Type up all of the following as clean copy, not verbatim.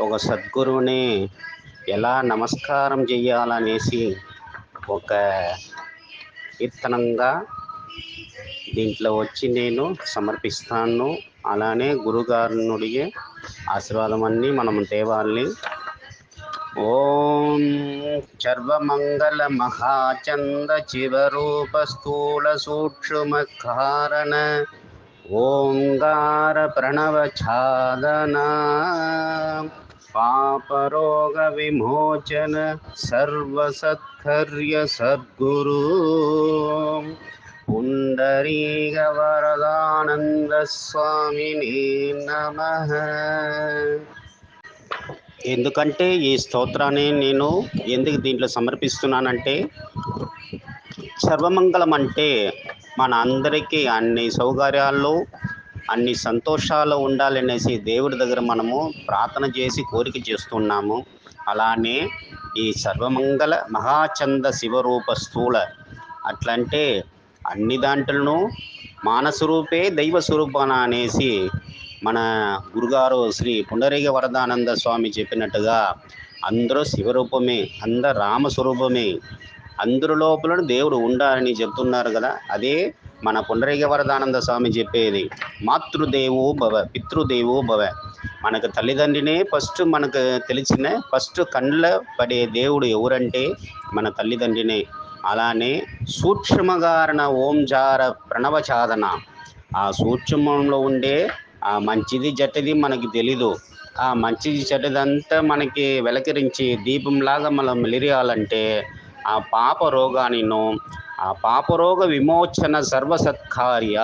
ఒక సద్గురువుని ఎలా నమస్కారం చేయాలనేసి ఒక కీర్తనంగా దీంట్లో వచ్చి నేను సమర్పిస్తాను. అలానే గురుగారునుడి ఆశీర్వాదం అన్నీ మనం తేవాలి. ఓం సర్వమంగళ మహాచంద శివరూప స్థూల సూక్ష్మ కారణ ఓంకార ప్రణవ ఛాదన పాపరోగ విమోచన సర్వసత్కర్య సద్గురు పుండరీక వరదానంద స్వామిని నమః. ఎందుకంటే ఈ స్తోత్రాన్ని నేను ఎందుకు దీంట్లో సమర్పిస్తున్నానంటే, సర్వమంగళం అంటే మన అందరికీ అన్ని సౌకర్యాలు అన్ని సంతోషాలు ఉండాలనేసి దేవుడి దగ్గర మనము ప్రార్థన చేసి కోరిక చేస్తున్నాము. అలానే ఈ సర్వమంగళ మహాచంద శివరూప స్థూల అట్లంటే అన్ని దాంట్లను మానస్వరూపే దైవ స్వరూపాన అనేసి మన గురుగారు శ్రీ పుండరీక వరదానంద స్వామి చెప్పినట్టుగా అందరూ శివరూపమే, అందరు రామస్వరూపమే, అందరి లోపల దేవుడు ఉండాలని చెప్తున్నారు కదా. అదే మన పుండరీక వరదానంద స్వామి చెప్పేది, మాతృదేవో భవ పితృదేవో భవ. మనకు తల్లిదండ్రినే మనకు తెలిసిన కళ్ళ పడే దేవుడు ఎవరంటే మన తల్లిదండ్రినే. అలానే సూక్ష్మగారణ ఓంజార ప్రణవచాదన, ఆ సూక్ష్మంలో ఉండే ఆ మంచిది చెడ్డది మనకి తెలీదు. ఆ మంచిది చెడ్డదంతా మనకి వెలకరించి దీపంలాగా మనం మెలిరియాలంటే ఆ పాప రోగానిను, ఆ పాపరోగ విమోచన సర్వసత్కార్య,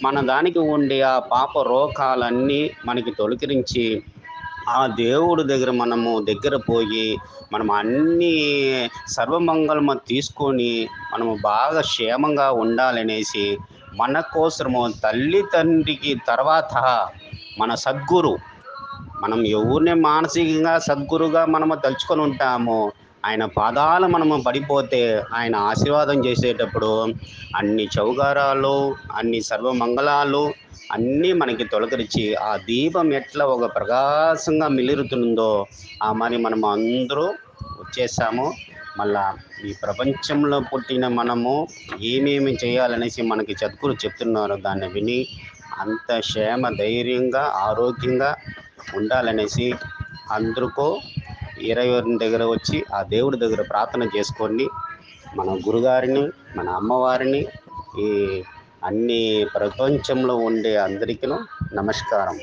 మన దానికి ఉండే ఆ పాప రోగాలన్నీ మనకి తొలకరించి ఆ దేవుడి దగ్గర మనము దగ్గర పోయి మనం అన్నీ సర్వమంగళము తీసుకొని మనము బాగా క్షేమంగా ఉండాలనేసి మన కోసము తల్లి తండ్రికి తర్వాత మన సద్గురు, మనం ఎవరిని మానసికంగా సద్గురుగా మనము తలుచుకొని ఉంటామో ఆయన పాదాలు మనము పడిపోతే ఆయన ఆశీర్వాదం చేసేటప్పుడు అన్ని చౌగారాలు అన్ని సర్వమంగళాలు అన్నీ మనకి తొలకరించి ఆ దీపం ఎట్లా ఒక ప్రకాశంగా మిలురుతుందో ఆ మరి మనము అందరూ వచ్చేసాము. మళ్ళా ఈ ప్రపంచంలో పుట్టిన మనము ఏమేమి చేయాలనేసి మనకి సద్గురు చెప్తున్నారు. దాన్ని విని అంత క్షేమ ధైర్యంగా ఆరోగ్యంగా ఉండాలనేసి అందరికీ ఇరవై దగ్గర వచ్చి ఆ దేవుడి దగ్గర ప్రార్థన చేసుకోండి. మన గురుగారిని, మన అమ్మవారిని, ఈ అన్ని ప్రపంచంలో ఉండే అందరికీ నమస్కారం.